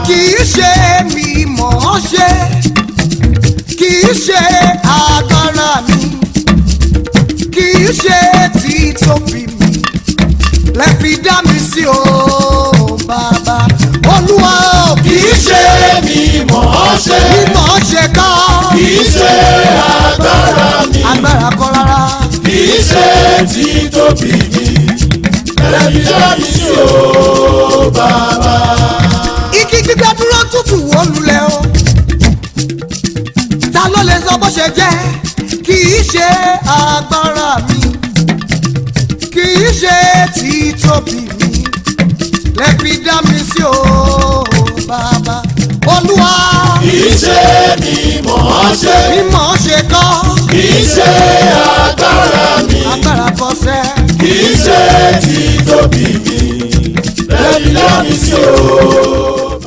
kì í ṣe mi mọ̀ ọ́ ṣe, kì í ṣe agbára mi, kì í ṣe títóbi mi lẹ fi dá mi sí o bàbá. Olúwa o kì í ṣe mi mọ̀ ọ́ ṣe, mi mọ̀ ọ́ ṣe kọ́, kì í ṣe agbára mi, agbára kọ́ rárá, kì í ṣe títóbi mi lẹ fi dá mi sí o bàbá. igi gbígbẹ́ dúró tútù wó lulẹ̀ o, ta ló lè sọ bó ṣe jẹ́? Kì í ṣe agbára mi, kì í ṣe títóbi mi lẹ fi dá mi sí o bàbá. Olúwa kì í ṣe mi mọ̀ ọ́ ṣe, mi mọ̀ ọ́ ṣe kọ́, kì í ṣe agbára mi, agbára kọ́sẹ́, kì í ṣe títóbi mi lẹ fi dá mi sí o.